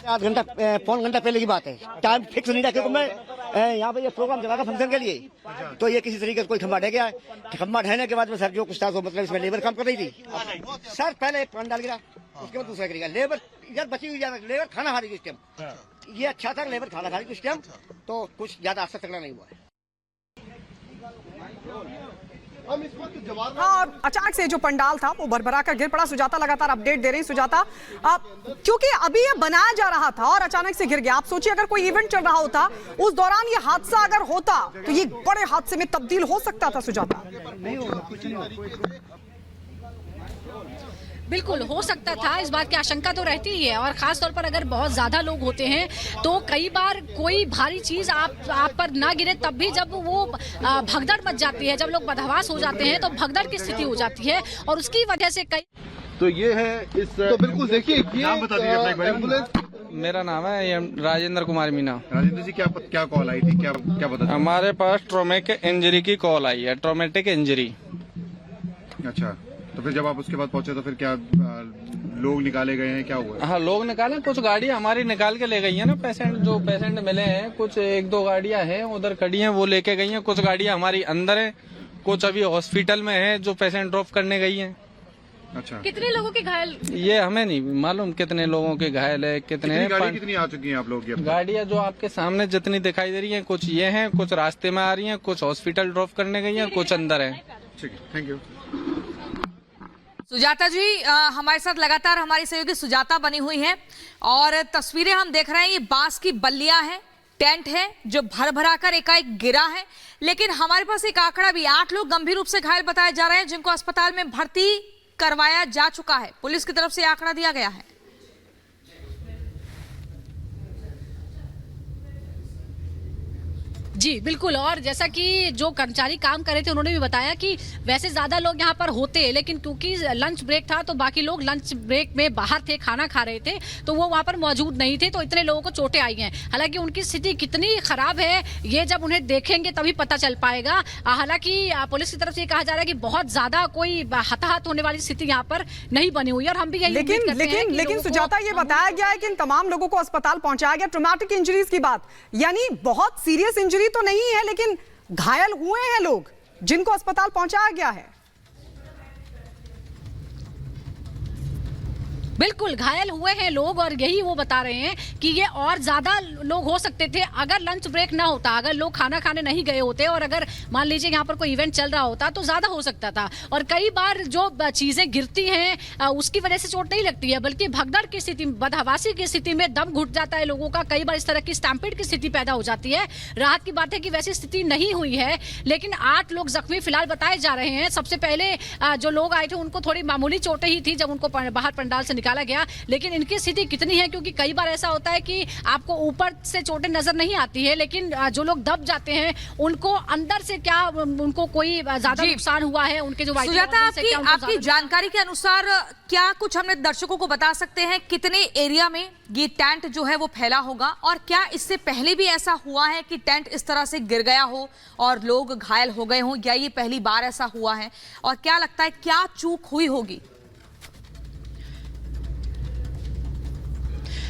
आध घंटा पौन घंटा पहले की बात है, टाइम फिक्स नहीं था क्योंकि मैं यहाँ पे ये प्रोग्राम चला था फंक्शन के लिए, तो ये किसी तरीके से कोई खंबा ढह गया। खंबा ढहने के बाद में सर जो कुछ था तो मतलब इसमें लेबर काम कर रही थी। सर पहले एक पंडाल गिरा, उसके बाद दूसरा गिरेगा। लेबर इधर बची हुई लेबर खाना खा रही थी उस टाइम। ये अच्छा था, लेबर खाना खा रही थी उस टाइम, तो कुछ ज्यादा असर तकड़ा नहीं हुआ है। हाँ, और अचानक से जो पंडाल था वो भरभरा कर गिर पड़ा। सुजाता लगातार अपडेट दे रही। सुजाता, क्योंकि अभी ये बनाया जा रहा था और अचानक से गिर गया। आप सोचिए अगर कोई इवेंट चल रहा होता, उस दौरान ये हादसा अगर होता तो ये बड़े हादसे में तब्दील हो सकता था। सुजाता, नहीं होगा, कुछ नहीं होगा। बिल्कुल हो सकता था, इस बात की आशंका तो रहती ही है। और खास तौर पर अगर बहुत ज्यादा लोग होते हैं तो कई बार कोई भारी चीज आप पर ना गिरे, तब भी जब वो भगदड़ मच जाती है, जब लोग बदहवास हो जाते हैं तो भगदड़ की स्थिति हो जाती है और उसकी वजह से कई। तो ये है इस तो बिल्कुल देखिए, नाम बता दीजिए अपना एक बार। एम्बुलेंस। मेरा नाम है राजेंद्र कुमार मीना। राजेंद्र जी, क्या कॉल आई थी, क्या पता? हमारे पास ट्रोमेटिक इंजरी की कॉल आई है। Traumatic injury. अच्छा, तो फिर जब आप उसके बाद पहुंचे तो फिर क्या लोग निकाले गए हैं, क्या हुआ? हाँ, लोग निकाले, कुछ गाड़ियाँ हमारी निकाल के ले गई है ना। पेशेंट मिले हैं, कुछ एक दो गाड़ियाँ हैं उधर खड़ी हैं, वो लेके गई हैं। कुछ गाड़ियाँ हमारी अंदर है, कुछ अभी हॉस्पिटल में है जो पेशेंट ड्रॉप करने गई हैं। अच्छा, कितने लोगों के घायल? ये हमें नहीं मालूम कितने लोगों के घायल है, कितने कितनी आ चुकी हैं आप लोग? गाड़ियाँ जो आपके सामने जितनी दिखाई दे रही है, कुछ ये हैं, कुछ रास्ते में आ रही हैं, कुछ हॉस्पिटल ड्रॉप करने गई हैं, कुछ अंदर है। ठीक है, थैंक यू। सुजाता जी हमारे साथ लगातार हमारी सहयोगी सुजाता बनी हुई हैं और तस्वीरें हम देख रहे हैं। ये बांस की बल्लियां हैं, टेंट है जो भर भरा कर एकाएक गिरा है। लेकिन हमारे पास एक आंकड़ा भी, 8 लोग गंभीर रूप से घायल बताए जा रहे हैं जिनको अस्पताल में भर्ती करवाया जा चुका है। पुलिस की तरफ से आंकड़ा दिया गया है। जी बिल्कुल, और जैसा कि जो कर्मचारी काम कर रहे थे उन्होंने भी बताया कि वैसे ज्यादा लोग यहाँ पर होते, लेकिन क्योंकि लंच ब्रेक था तो बाकी लोग लंच ब्रेक में बाहर थे, खाना खा रहे थे, तो वो वहाँ पर मौजूद नहीं थे, तो इतने लोगों को चोटें आई हैं। हालांकि उनकी स्थिति कितनी खराब है ये जब उन्हें देखेंगे तभी पता चल पाएगा। हालांकि पुलिस की तरफ से कहा जा रहा है कि बहुत ज्यादा कोई हताहत होने वाली स्थिति यहाँ पर नहीं बनी हुई है और हम भी यही लेकिन सुजाता, ये बताया गया है कि इन तमाम लोगों को अस्पताल पहुंचाया गया। ट्रॉमेटिक इंजरीज की बात, यानी बहुत सीरियस इंजरी तो नहीं है, लेकिन घायल हुए हैं लोग जिनको अस्पताल पहुंचाया गया है। बिल्कुल घायल हुए हैं लोग और यही वो बता रहे हैं कि ये और ज्यादा लोग हो सकते थे अगर लंच ब्रेक ना होता, अगर लोग खाना खाने नहीं गए होते और अगर मान लीजिए यहाँ पर कोई इवेंट चल रहा होता तो ज्यादा हो सकता था। और कई बार जो चीजें गिरती हैं उसकी वजह से चोट नहीं लगती है, बल्कि भगदड़ की स्थिति, बदहवासी की स्थिति में दम घुट जाता है लोगों का। कई बार इस तरह की स्टैम्पेड की स्थिति पैदा हो जाती है। राहत की बात है कि वैसी स्थिति नहीं हुई है, लेकिन 8 लोग जख्मी फिलहाल बताए जा रहे हैं। सबसे पहले जो लोग आए थे उनको थोड़ी मामूली चोटें ही थी जब उनको बाहर पंडाल से निकाला गया, लेकिन इनकी स्थिति कितनी है, क्योंकि कई बार ऐसा होता है कि आपको ऊपर से चोटें नजर नहीं आती है, लेकिन जो लोग दब जाते हैं उनको अंदर से क्या उनको कोई ज्यादा नुकसान हुआ है, उनके जो सुजाता, आपकी जानकारी के अनुसार क्या कुछ हमने दर्शकों को बता सकते हैं कितने एरिया में ये टेंट जो है वो फैला होगा, और क्या इससे पहले भी ऐसा हुआ है कि टेंट इस तरह से गिर गया हो और लोग घायल हो गए हों, या ये पहली बार ऐसा हुआ है? और क्या लगता है क्या चूक हुई होगी?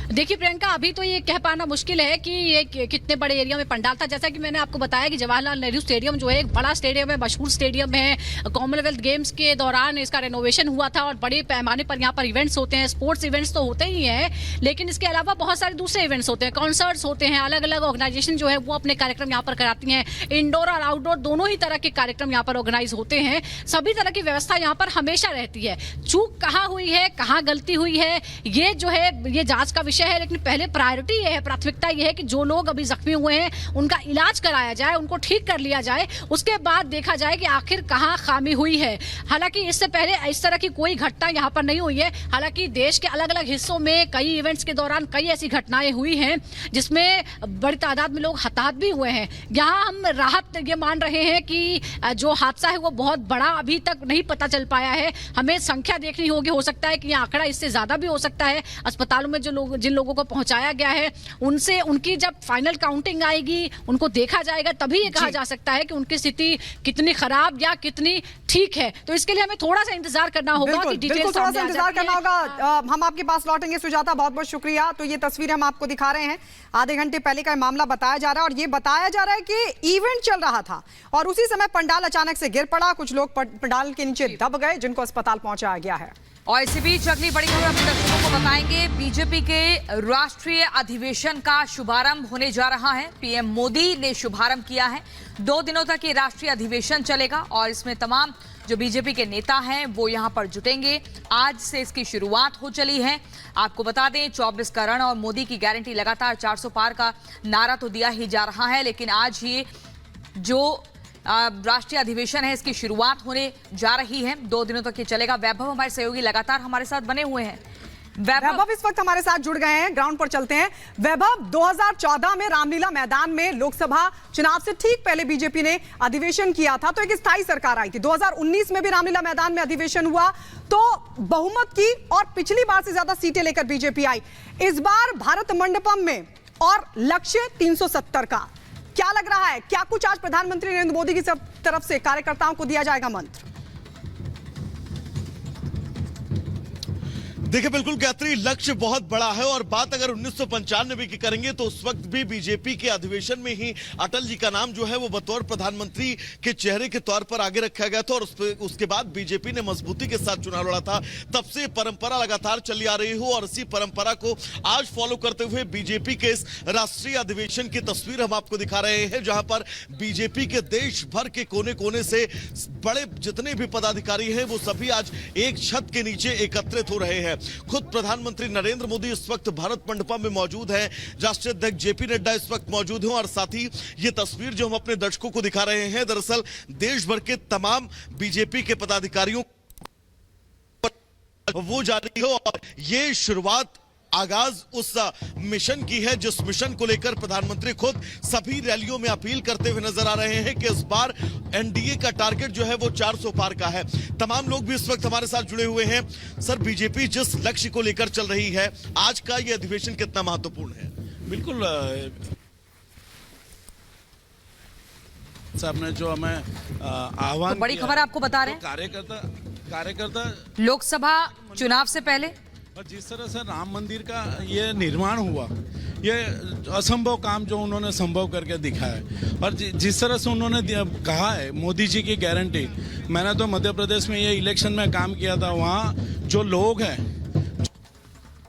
देखिए प्रियंका, अभी तो ये कह पाना मुश्किल है कि ये कितने बड़े एरिया में पंडाल था। जैसा कि मैंने आपको बताया कि जवाहरलाल नेहरू स्टेडियम जो है एक बड़ा स्टेडियम है, मशहूर स्टेडियम है। कॉमनवेल्थ गेम्स के दौरान इसका रेनोवेशन हुआ था और बड़े पैमाने पर यहाँ पर इवेंट्स होते हैं। स्पोर्ट्स इवेंट्स तो होते ही हैं, लेकिन इसके अलावा बहुत सारे दूसरे इवेंट्स होते हैं, कॉन्सर्ट्स होते हैं। अलग अलग ऑर्गेनाइजेशन जो है वो अपने कार्यक्रम यहाँ पर कराती हैं। इंडोर और आउटडोर दोनों ही तरह के कार्यक्रम यहाँ पर ऑर्गेनाइज होते हैं। सभी तरह की व्यवस्था यहाँ पर हमेशा रहती है। चूक कहाँ हुई है, कहाँ गलती हुई है, ये जो है ये जांच का विषय है, लेकिन पहले प्रायोरिटी ये है, प्राथमिकता ये है कि जो लोग अभी जख्मी हुए हैं उनका इलाज कराया जाए, उनको ठीक कर लिया जाए, उसके बाद देखा जाए कि आखिर कहाँ खामी हुई है। हालांकि इससे पहले इस तरह की कोई घटना यहाँ पर नहीं हुई है। हालांकि देश के अलग अलग हिस्सों में कई इवेंट्स के दौरान कई ऐसी घटनाएं हुई हैं जिसमें बड़ी तादाद में लोग हताहत भी हुए हैं। यहाँ हम राहत ये मान रहे हैं कि जो हादसा है वो बहुत बड़ा अभी तक नहीं पता चल पाया है। हमें संख्या देखनी होगी, हो सकता है कि यह आंकड़ा इससे ज्यादा भी हो सकता है। अस्पतालों में जो लोग जिन लोगों को पहुंचाया गया है उनसे उनकी जब फाइनल काउंटिंग आएगी, उनको देखा जाएगा, तभी ये कहा जा सकता है कि उनकी स्थिति कितनी खराब या कितनी ठीक है। तो इसके लिए हमें थोड़ा सा इंतजार करना होगा कि डिटेल थोड़ा सा इंतजार करना होगा। हम आपके पास लौटेंगे सुजाता, बहुत बहुत शुक्रिया। तो ये तस्वीर हम आपको दिखा रहे हैं, आधे घंटे पहले का मामला बताया जा रहा है और ये बताया जा रहा है कि इवेंट चल रहा था और उसी समय पंडाल अचानक से गिर पड़ा, कुछ लोग पंडाल के नीचे दब गए जिनको अस्पताल पहुंचाया गया है। और इसी बीच अगली बड़ी खबर अपने दर्शकों को बताएंगे। बीजेपी के राष्ट्रीय अधिवेशन का शुभारंभ होने जा रहा है। पीएम मोदी ने शुभारंभ किया है। 2 दिनों तक ये राष्ट्रीय अधिवेशन चलेगा और इसमें तमाम जो बीजेपी के नेता हैं वो यहां पर जुटेंगे। आज से इसकी शुरुआत हो चली है। आपको बता दें 24 का रण और मोदी की गारंटी, लगातार 400 पार का नारा तो दिया ही जा रहा है, लेकिन आज ये जो राष्ट्रीय अधिवेशन है इसकी शुरुआत होने जा रही है। 2 दिनों तक ये चलेगा। वैभव हमारे सहयोगी लगातार हमारे साथ बने हुए हैं। वैभव इस वक्त हमारे साथ जुड़ गए हैं, ग्राउंड पर चलते हैं। वैभव, 2014 में रामलीला मैदान में लोकसभा चुनाव से ठीक पहले बीजेपी ने अधिवेशन किया था तो एक स्थायी सरकार आई थी। 2019 में भी रामलीला मैदान में अधिवेशन हुआ तो बहुमत की और पिछली बार से ज्यादा सीटें लेकर बीजेपी आई। इस बार भारत मंडपम में और लक्ष्य 370 का। क्या लग रहा है, क्या कुछ आज प्रधानमंत्री नरेंद्र मोदी की तरफ से कार्यकर्ताओं को दिया जाएगा मंत्र? देखिए बिल्कुल गायत्री, लक्ष्य बहुत बड़ा है और बात अगर 1995 की करेंगे तो उस वक्त भी बीजेपी के अधिवेशन में ही अटल जी का नाम जो है वो बतौर प्रधानमंत्री के चेहरे के तौर पर आगे रखा गया था और उसके बाद बीजेपी ने मजबूती के साथ चुनाव लड़ा था। तब से परंपरा लगातार चली आ रही हो और इसी परंपरा को आज फॉलो करते हुए बीजेपी के इस राष्ट्रीय अधिवेशन की तस्वीर हम आपको दिखा रहे हैं, जहां पर बीजेपी के देश भर के कोने कोने से बड़े जितने भी पदाधिकारी हैं वो सभी आज एक छत के नीचे एकत्रित हो रहे हैं। खुद प्रधानमंत्री नरेंद्र मोदी इस वक्त भारत मंडपम में मौजूद हैं, राष्ट्रीय अध्यक्ष जेपी नड्डा इस वक्त मौजूद हैं और साथ ही ये तस्वीर जो हम अपने दर्शकों को दिखा रहे हैं दरअसल देश भर के तमाम बीजेपी के पदाधिकारियों वो जारी हो और ये शुरुआत आगाज उस मिशन की है जिस मिशन को लेकर प्रधानमंत्री खुद सभी रैलियों में अपील करते हुए नजर आ रहे हैं कि इस बार एनडीए का टारगेट जो है वो 400 पार का है। तमाम लोग भी इस वक्त हमारे साथ जुड़े हुए हैं। सर, बीजेपी जिस लक्ष्य को लेकर चल रही है, आज का ये अधिवेशन कितना महत्वपूर्ण है? बिल्कुल साहब ने जो हमें आह्वान तो बड़ी खबर आपको बता रहे हैं, कार्यकर्ता लोकसभा चुनाव से पहले और जिस तरह से राम मंदिर का ये निर्माण हुआ, ये असंभव काम जो उन्होंने संभव करके दिखाया और जिस तरह से उन्होंने कहा है मोदी जी की गारंटी। मैंने तो मध्य प्रदेश में ये इलेक्शन में काम किया था, वहाँ जो लोग हैं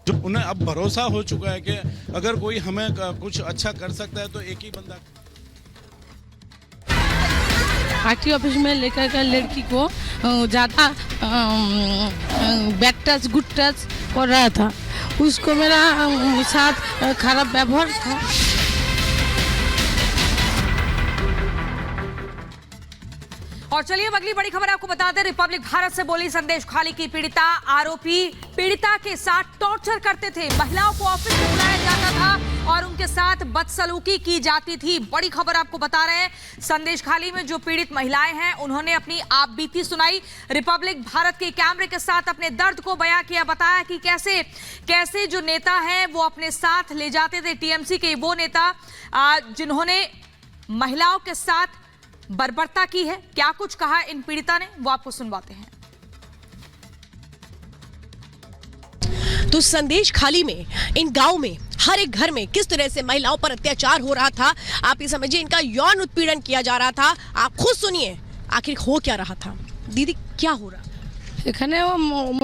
जो उन्हें अब भरोसा हो चुका है कि अगर कोई हमें कुछ अच्छा कर सकता है तो एक ही बंदा। पार्टी ऑफिस में लेकर के लड़की को ज़्यादा बैड टच गुड टच कर रहा था, उसको मेरा साथ खराब व्यवहार था। और चलिए अगली बड़ी खबर आपको बता दें। रिपब्लिक भारत से बोली संदेश खाली की पीड़िता। आरोपी पीड़िता के साथ टॉर्चर करते थे, महिलाओं को ऑफिस में बुलाया जाता था और उनके साथ बदसलूकी की जाती थी। बड़ी खबर आपको बता रहे हैं, संदेश खाली में जो पीड़ित महिलाएं हैं उन्होंने अपनी आप बीती सुनाई। रिपब्लिक भारत के कैमरे के साथ अपने दर्द को बयां किया, बताया कि कैसे कैसे जो नेता हैं वो अपने साथ ले जाते थे। टीएमसी के वो नेता जिन्होंने महिलाओं के साथ बर्बरता की है। क्या कुछ कहा इन पीड़िता ने, वो आपको सुनवाते हैं। तो संदेश खाली में, इन गांव में, हर एक घर में किस तरह से महिलाओं पर अत्याचार हो रहा था, आप ये समझिए, इनका यौन उत्पीड़न किया जा रहा था। आप खुद सुनिए आखिर हो क्या रहा था। दीदी, क्या हो रहा? এখানে